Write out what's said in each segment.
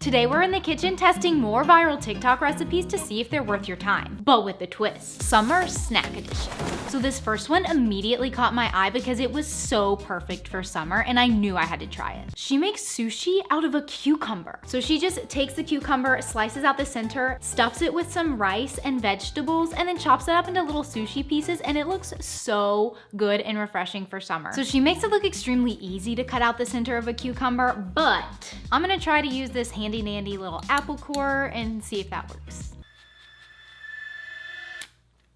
Today we're in the kitchen testing more viral TikTok recipes to see if they're worth your time, but with a twist. Summer snack edition. So this first one immediately caught my eye because it was so perfect for summer and I knew I had to try it. She makes sushi out of a cucumber. So she just takes the cucumber, slices out the center, stuffs it with some rice and vegetables, and then chops it up into little sushi pieces, and it looks so good and refreshing for summer. So she makes it look extremely easy to cut out the center of a cucumber, but I'm gonna try to use this handy dandy little apple core and see if that works.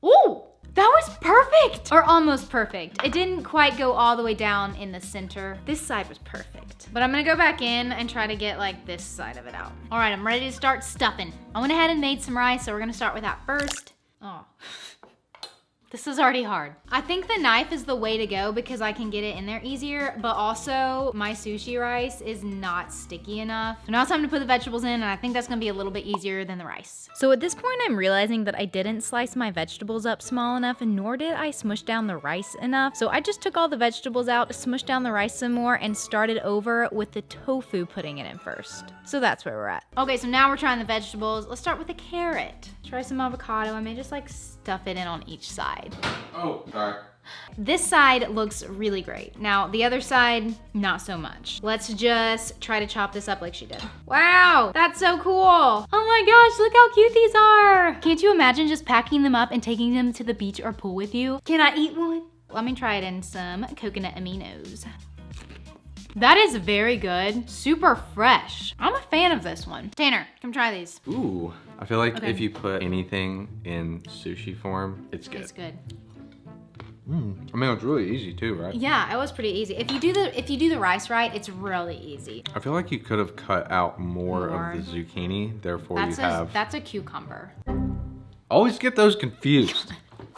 Ooh! That was perfect! Or almost perfect. It didn't quite go all the way down in the center. This side was perfect. But I'm gonna go back in and try to get like this side of it out. All right, I'm ready to start stuffing. I went ahead and made some rice, so we're gonna start with that first. Oh. This is already hard. I think the knife is the way to go because I can get it in there easier, but also my sushi rice is not sticky enough. So now it's time to put the vegetables in, and I think that's gonna be a little bit easier than the rice. So at this point, I'm realizing that I didn't slice my vegetables up small enough, and nor did I smush down the rice enough. So I just took all the vegetables out, smushed down the rice some more, and started over with the tofu, putting it in first. So that's where we're at. Okay, so now we're trying the vegetables. Let's start with the carrot. Try some avocado. I may just like stuff it in on each side. Oh, sorry. This side looks really great. Now, the other side, not so much. Let's just try to chop this up like she did. Wow, that's so cool. Oh my gosh, look how cute these are. Can't you imagine just packing them up and taking them to the beach or pool with you? Can I eat one? Let me try it in some coconut aminos. That is very good, super fresh. I'm a fan of this one. Tanner, come try these. Ooh, I feel like Okay. if you put anything in sushi form, it's good. It's good. I mean, it's really easy too, right? Yeah, it was pretty easy. If you do the rice right, it's really easy. I feel like you could have cut out more of the zucchini, therefore That's a cucumber. Always get those confused.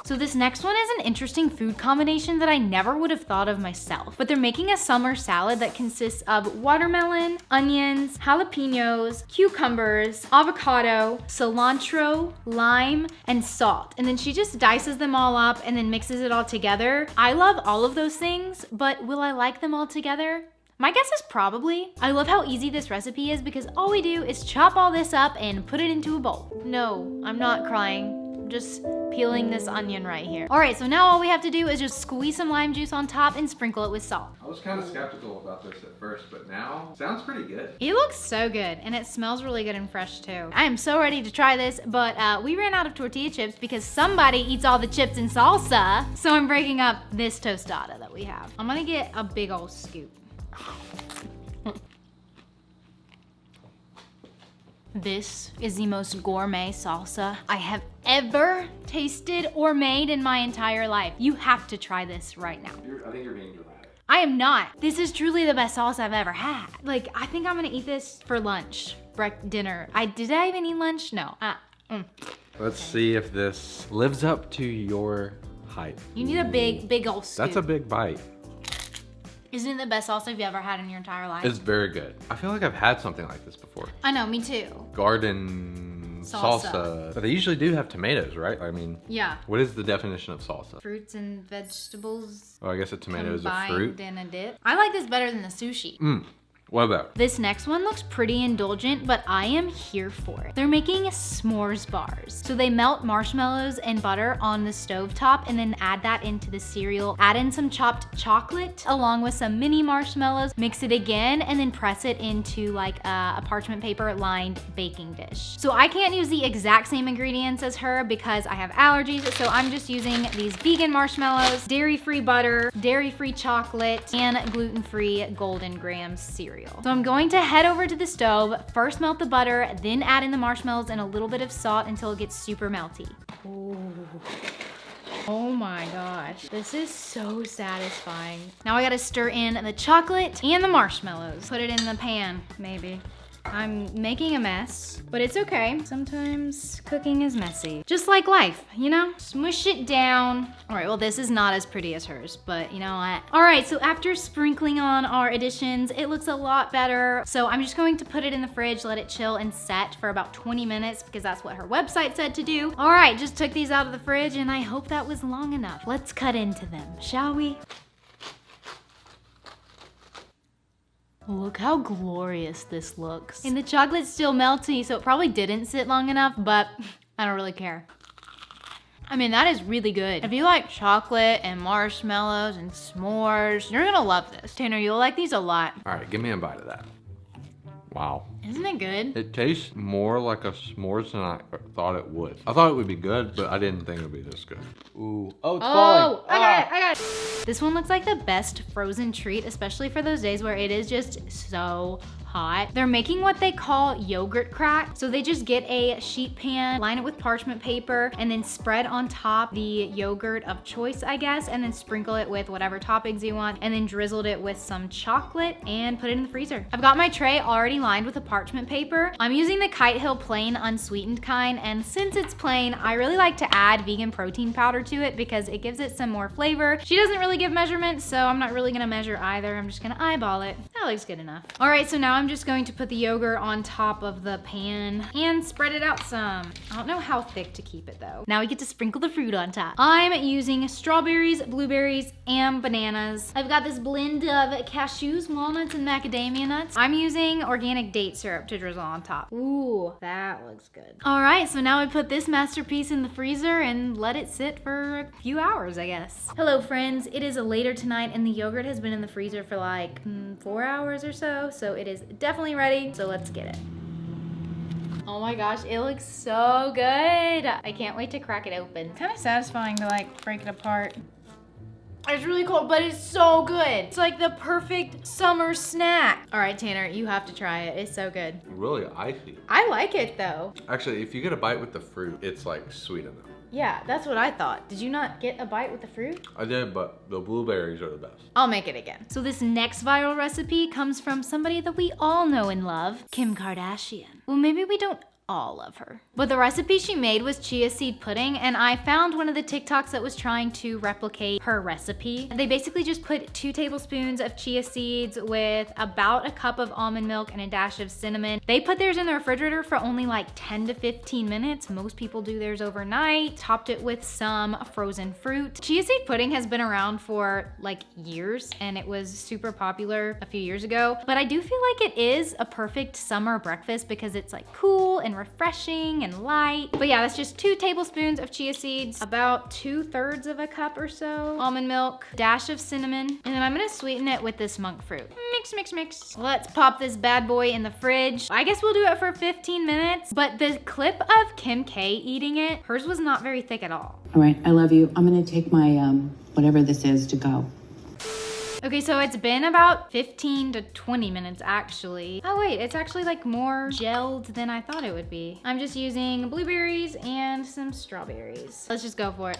So this next one is an interesting food combination that I never would have thought of myself. But they're making a summer salad that consists of watermelon, onions, jalapenos, cucumbers, avocado, cilantro, lime, and salt. And then she just dices them all up and then mixes it all together. I love all of those things, but will I like them all together? My guess is probably. I love how easy this recipe is because all we do is chop all this up and put it into a bowl. No, I'm not crying. I'm just peeling this onion right here. All right, so now all we have to do is just squeeze some lime juice on top and sprinkle it with salt. I was kind of skeptical about this at first, but now sounds pretty good. It looks so good and it smells really good and fresh too. I am so ready to try this, but we ran out of tortilla chips because somebody eats all the chips in salsa. So I'm breaking up this tostada that we have. I'm gonna get a big old scoop. This is the most gourmet salsa I have ever tasted or made in my entire life. You have to try this right now. I think you're being dramatic. I am not. This is truly the best salsa I've ever had. Like, I think I'm gonna eat this for lunch, dinner. Did I even eat lunch? No. Let's see if this lives up to your hype. You need a big old scoop. That's a big bite. Isn't it the best salsa you've ever had in your entire life? It's very good. I feel like I've had something like this before. I know, me too. Garden salsa. But they usually do have tomatoes, right? I mean, Yeah. what is the definition of salsa? Fruits and vegetables Oh, I guess a tomato is a fruit. combined in a dip. I like this better than the sushi. What about? This next one looks pretty indulgent, but I am here for it. They're making s'mores bars. So they melt marshmallows and butter on the stovetop and then add that into the cereal. Add in some chopped chocolate along with some mini marshmallows, mix it again, and then press it into like a parchment paper lined baking dish. So I can't use the exact same ingredients as her because I have allergies, so I'm just using these vegan marshmallows, dairy-free butter, dairy-free chocolate, and gluten-free Golden Grahams cereal. So I'm going to head over to the stove, first melt the butter, then add in the marshmallows and a little bit of salt until it gets super melty. Ooh. Oh my gosh, this is so satisfying. Now I gotta stir in the chocolate and the marshmallows. Put it in the pan, maybe. I'm making a mess, but it's okay. Sometimes cooking is messy. Just like life, you know? Smush it down. All right, well, this is not as pretty as hers, but you know what? All right, so after sprinkling on our additions, it looks a lot better. So I'm just going to put it in the fridge, let it chill and set for about 20 minutes because that's what her website said to do. All right, just took these out of the fridge and I hope that was long enough. Let's cut into them, shall we? Look how glorious this looks. And the chocolate's still melty, so it probably didn't sit long enough, but I don't really care. I mean, that is really good. If you like chocolate and marshmallows and s'mores, you're gonna love this. Tanner, you'll like these a lot. All right, give me a bite of that. Wow. Isn't it good? It tastes more like a s'mores than I thought it would. I thought it would be good, but I didn't think it would be this good. Ooh. Oh, it's falling. I got it. This one looks like the best frozen treat, especially for those days where it is just so hot. They're making what they call yogurt crack. So they just get a sheet pan, line it with parchment paper, and then spread on top the yogurt of choice, I guess, and then sprinkle it with whatever toppings you want, and then drizzled it with some chocolate and put it in the freezer. I've got my tray already lined with a parchment paper. I'm using the Kite Hill plain unsweetened kind, and since it's plain, I really like to add vegan protein powder to it because it gives it some more flavor. She doesn't really give measurements, so I'm not really gonna measure either. I'm just gonna eyeball it. That looks good enough. All right, so now I'm just going to put the yogurt on top of the pan and spread it out some. I don't know how thick to keep it though. Now we get to sprinkle the fruit on top. I'm using strawberries, blueberries, and bananas. I've got this blend of cashews, walnuts, and macadamia nuts. I'm using organic date syrup to drizzle on top. Ooh, that looks good. All right, so now we put this masterpiece in the freezer and let it sit for a few hours, I guess. Hello friends, it is later tonight and the yogurt has been in the freezer for like 4 hours or so it is definitely ready, so let's get it. Oh my gosh, it looks so good. I can't wait to crack it open. Kind of satisfying to like break it apart. It's really cold, but it's so good. It's like the perfect summer snack. All right, Tanner, you have to try it. It's so good. Really icy. I like it though. Actually, if you get a bite with the fruit, it's like sweet enough. Yeah, that's what I thought. Did you not get a bite with the fruit? I did, but the blueberries are the best. I'll make it again. So this next viral recipe comes from somebody that we all know and love, Kim Kardashian. Well, maybe we don't all of her. But the recipe she made was chia seed pudding, and I found one of the TikToks that was trying to replicate her recipe. They basically just put 2 tablespoons of chia seeds with about a cup of almond milk and a dash of cinnamon. They put theirs in the refrigerator for only like 10 to 15 minutes. Most people do theirs overnight. Topped it with some frozen fruit. Chia seed pudding has been around for like years, and it was super popular a few years ago. But I do feel like it is a perfect summer breakfast because it's like cool and refreshing and light. But yeah, that's just 2 tablespoons of chia seeds, about 2/3 of a cup or so, almond milk, dash of cinnamon, and then I'm gonna sweeten it with this monk fruit. Mix, mix, mix. Let's pop this bad boy in the fridge. I guess we'll do it for 15 minutes, but the clip of Kim K eating it, hers was not very thick at all. All right, I love you. I'm gonna take my, whatever this is to go. Okay, so it's been about 15 to 20 minutes actually. Oh wait, it's actually like more gelled than I thought it would be. I'm just using blueberries and some strawberries. Let's just go for it.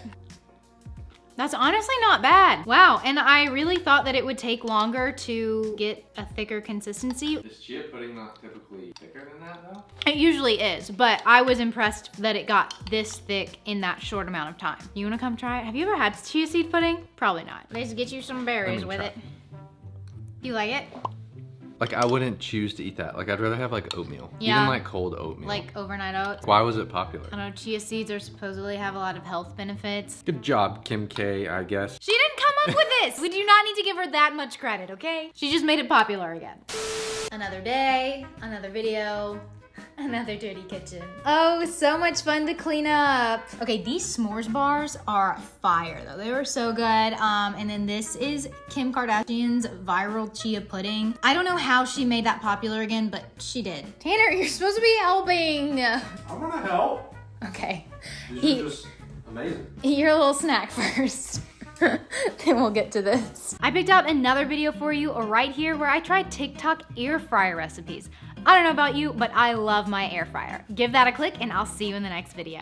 That's honestly not bad. Wow, and I really thought that it would take longer to get a thicker consistency. Is chia pudding not typically thicker than that though? It usually is, but I was impressed that it got this thick in that short amount of time. You wanna come try it? Have you ever had chia seed pudding? Probably not. Let's get you some berries with it. You like it? Like I wouldn't choose to eat that. Like I'd rather have like oatmeal. Yeah. Even like cold oatmeal. Like overnight oats. Why was it popular? I don't know, chia seeds are supposedly have a lot of health benefits. Good job, Kim K, I guess. She didn't come up with this. We do not need to give her that much credit, okay? She just made it popular again. Another day, another video, another dirty kitchen. Oh, so much fun to clean up. Okay, these s'mores bars are fire though. They were so good. And then this is Kim Kardashian's viral chia pudding. I don't know how she made that popular again, but she did. Tanner, you're supposed to be helping. I wanna help. Okay. These are just amazing. Eat your little snack first. Then we'll get to this. I picked out another video for you right here where I tried TikTok air fryer recipes. I don't know about you, but I love my air fryer. Give that a click and I'll see you in the next video.